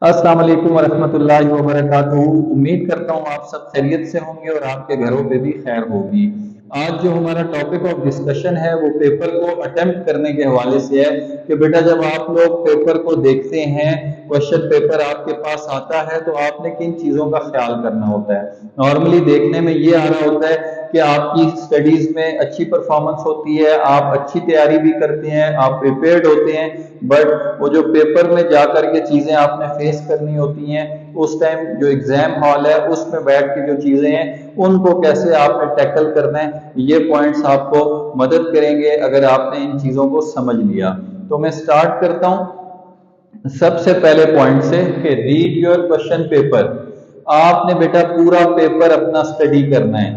अस्सलाम वालेकुम वरहमत llaहि वबरकातुहू। उम्मीद करता हूँ आप सब खैरियत से होंगे और आपके घरों पे भी खैर होगी। आज जो हमारा टॉपिक ऑफ डिस्कशन है वो पेपर को अटेम्प्ट करने के हवाले से है कि बेटा जब आप लोग पेपर को देखते हैं, क्वेश्चन पेपर आपके पास आता है तो आपने किन चीज़ों का ख्याल करना होता है। नॉर्मली देखने में ये आ रहा होता है कि आपकी स्टडीज़ में अच्छी परफॉर्मेंस होती है, आप अच्छी तैयारी भी करते हैं, आप प्रिपेयर्ड होते हैं, बट वो जो पेपर में जाकर के चीज़ें आपने फेस करनी होती हैं, उस टाइम जो एग्जाम हॉल है उसमें बैठ के जो चीज़ें हैं उनको कैसे आपने टैकल करना है, ये पॉइंट्स आपको मदद करेंगे अगर आपने इन चीज़ों को समझ लिया। तो मैं स्टार्ट करता हूँ सबसे पहले पॉइंट से कि रीड योर क्वेश्चन पेपर। आपने बेटा पूरा पेपर अपना स्टडी करना है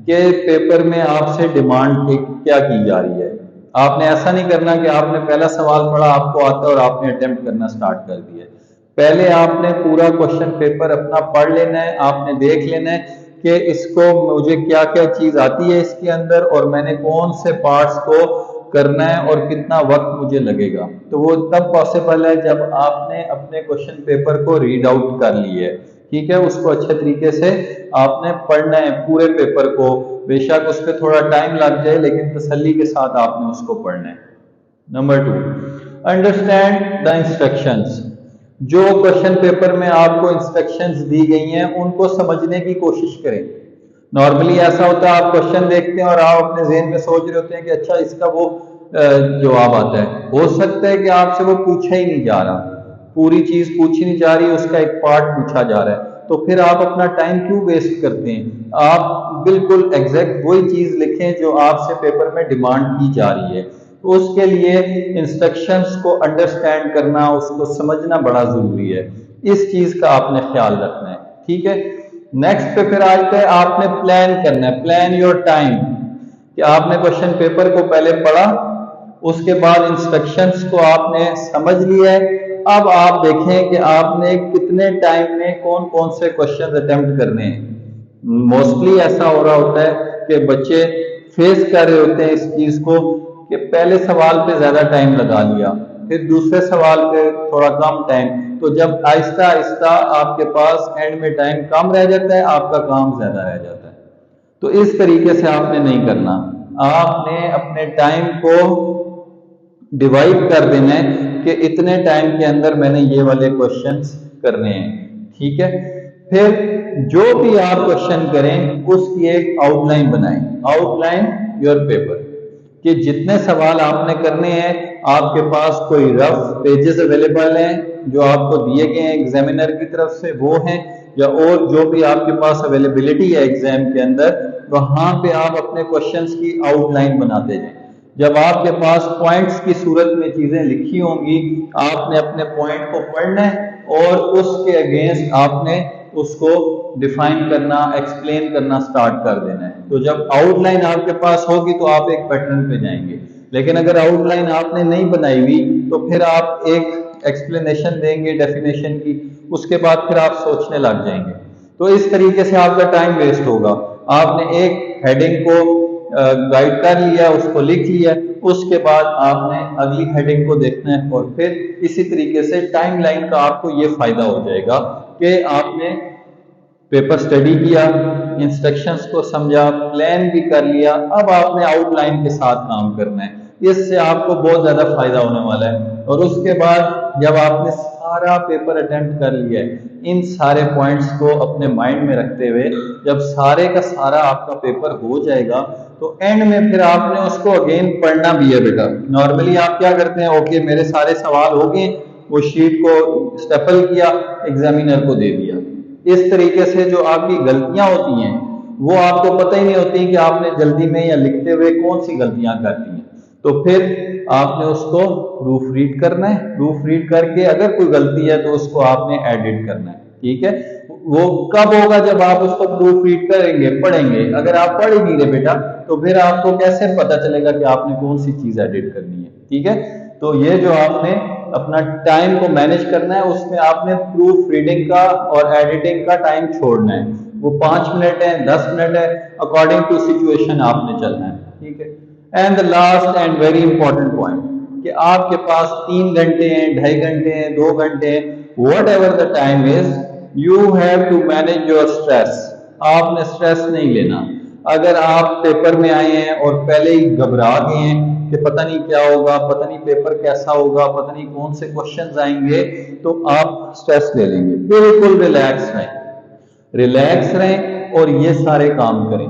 कि पेपर में आपसे डिमांड क्या की जा रही है। आपने ऐसा नहीं करना कि आपने पहला सवाल पढ़ा, आपको आता है और आपने अटेम्प्ट करना स्टार्ट कर दिया। पहले आपने पूरा क्वेश्चन पेपर अपना पढ़ लेना है, आपने देख लेना है कि इसको मुझे क्या क्या चीज आती है इसके अंदर और मैंने कौन से पार्ट्स को करना है और कितना वक्त मुझे लगेगा। तो वो तब पॉसिबल है जब आपने अपने क्वेश्चन पेपर को रीड आउट कर लिया है। ठीक है, उसको अच्छे तरीके से आपने पढ़ना है पूरे पेपर को, बेशक उस पर थोड़ा टाइम लग जाए लेकिन तसल्ली के साथ आपने उसको पढ़ना है। Number 2, understand the instructions. जो क्वेश्चन पेपर में आपको इंस्ट्रक्शंस दी गई हैं उनको समझने की कोशिश करें। नॉर्मली ऐसा होता है आप क्वेश्चन देखते हैं और आप अपने ज़हन में सोच रहे होते हैं कि अच्छा इसका वो जवाब आता है। हो सकता है कि आपसे वो पूछा ही नहीं जा रहा, पूरी चीज पूछी नहीं जा रही, उसका एक पार्ट पूछा जा रहा है, तो फिर आप अपना टाइम क्यों वेस्ट करते हैं। आप बिल्कुल एग्जैक्ट वही चीज लिखें जो आपसे पेपर में डिमांड की जा रही है। तो उसके लिए इंस्ट्रक्शंस को अंडरस्टैंड करना, उसको समझना बड़ा जरूरी है। इस चीज का आपने ख्याल रखना है। ठीक है, नेक्स्ट पे फिर आज पे आपने प्लान करना है, प्लान योर टाइम, कि आपने क्वेश्चन पेपर को पहले पढ़ा, उसके बाद इंस्ट्रक्शंस को आपने समझ लिया है। अब आप देखें कि आपने कितने टाइम में कौन कौन से क्वेश्चन अटेम्प्ट करने हैं। मोस्टली ऐसा हो रहा होता है कि बच्चे फेस कर रहे होते हैं इस चीज को कि पहले सवाल पे ज्यादा टाइम लगा लिया, फिर दूसरे सवाल पे थोड़ा कम टाइम, तो जब आहिस्ता आहिस्ता आपके पास एंड में टाइम कम रह जाता है, आपका काम ज्यादा रह जाता है। तो इस तरीके से आपने नहीं करना, आपने अपने टाइम को डिवाइड कर देना है कि इतने टाइम के अंदर मैंने ये वाले क्वेश्चंस करने हैं। ठीक है, फिर जो भी आप क्वेश्चन करें उसकी एक आउटलाइन बनाएं, आउटलाइन योर पेपर, कि जितने सवाल आपने करने हैं आपके पास कोई रफ पेजेस अवेलेबल हैं जो आपको दिए गए हैं एग्जामिनर की तरफ से, वो हैं, या और जो भी आपके पास अवेलेबिलिटी है एग्जाम के अंदर, वहां पे आप अपने क्वेश्चंस की आउटलाइन बनाते जाएं। जब आपके पास पॉइंट्स की सूरत में चीजें लिखी होंगी, आपने अपने पॉइंट को पढ़ना है और उसके अगेंस्ट आपने उसको डिफाइन करना, एक्सप्लेन करना स्टार्ट कर देना है। तो जब आउटलाइन आपके पास होगी तो आप एक पैटर्न पे जाएंगे, लेकिन अगर आउटलाइन आपने नहीं बनाई हुई तो फिर आप एक एक्सप्लेनेशन देंगे डेफिनेशन की, उसके बाद फिर आप सोचने लग जाएंगे। तो इस तरीके से आपका टाइम वेस्ट होगा। आपने एक हेडिंग को गाइड कर लिया, उसको लिख लिया, उसके बाद आपने अगली हेडिंग को देखना है और फिर इसी तरीके से टाइम लाइन का आपको ये फायदा हो जाएगा कि आपने पेपर स्टडी किया, इंस्ट्रक्शंस को समझा, प्लान भी कर लिया, अब आपने आउटलाइन के साथ काम करना है। इससे आपको बहुत ज्यादा फायदा होने वाला है। और उसके बाद जब आपने सारा पेपर अटेम्प्ट कर लिया है, इन सारे पॉइंट्स को अपने माइंड में रखते हुए जब सारे का सारा आपका पेपर हो जाएगा तो एंड में फिर आपने उसको अगेन पढ़ना भी है बेटा। नॉर्मली आप क्या करते हैं, ओके मेरे सारे सवाल हो गए, वो शीट को स्टेपल किया, एग्जामिनर को दे दिया। इस तरीके से जो आपकी गलतियां होती हैं वो आपको पता ही नहीं होती कि आपने जल्दी में या लिखते हुए कौन सी गलतियां कर दी हैं। तो फिर आपने उसको प्रूफ रीड करना है, प्रूफ रीड करके अगर कोई गलती है तो उसको आपने एडिट करना है। ठीक है, वो कब होगा, जब आप उसको प्रूफ रीड करेंगे, पढ़ेंगे। अगर आप पढ़ ही नहीं रहे बेटा तो फिर आपको कैसे पता चलेगा कि आपने कौन सी चीज एडिट करनी है। ठीक है, तो ये जो आपने अपना टाइम को मैनेज करना है उसमें आपने प्रूफ रीडिंग का और एडिटिंग का टाइम छोड़ना है। वो 5 मिनट है, 10 मिनट है, अकॉर्डिंग टू सिचुएशन आपने चलना है। ठीक है, and the last and very important point कि आपके पास 3 घंटे हैं, 2.5 घंटे हैं, 2 घंटे हैं, whatever the time is, you have to manage your stress. आपने स्ट्रेस नहीं लेना. अगर आप पेपर में आए हैं और पहले ही घबरा गए हैं कि पता नहीं क्या होगा, पता नहीं पेपर कैसा होगा, पता नहीं कौन से क्वेश्चंस आएंगे, तो आप स्ट्रेस ले लेंगे. बिल्कुल रिलैक्स रहें, रिलैक्स रहें और ये सारे काम करें.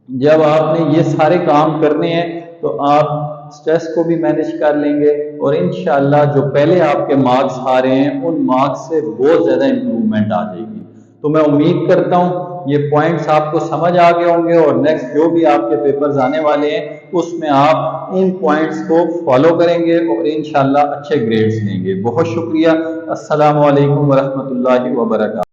जब आपने ये सारे काम करने हैं तो आप स्ट्रेस को भी मैनेज कर लेंगे और इंशाल्लाह जो पहले आपके मार्क्स आ रहे हैं उन मार्क्स से बहुत ज़्यादा इम्प्रूवमेंट आ जाएगी. तो मैं उम्मीद करता हूँ ये पॉइंट्स आपको समझ आ गए होंगे और नेक्स्ट जो भी आपके पेपर्स आने वाले हैं उसमें आप इन पॉइंट्स को फॉलो करेंगे और इंशाल्लाह अच्छे ग्रेड्स लेंगे. बहुत शुक्रिया. अस्सलामु अलैकुम वरहमतुल्लाहि वबरकातुहू.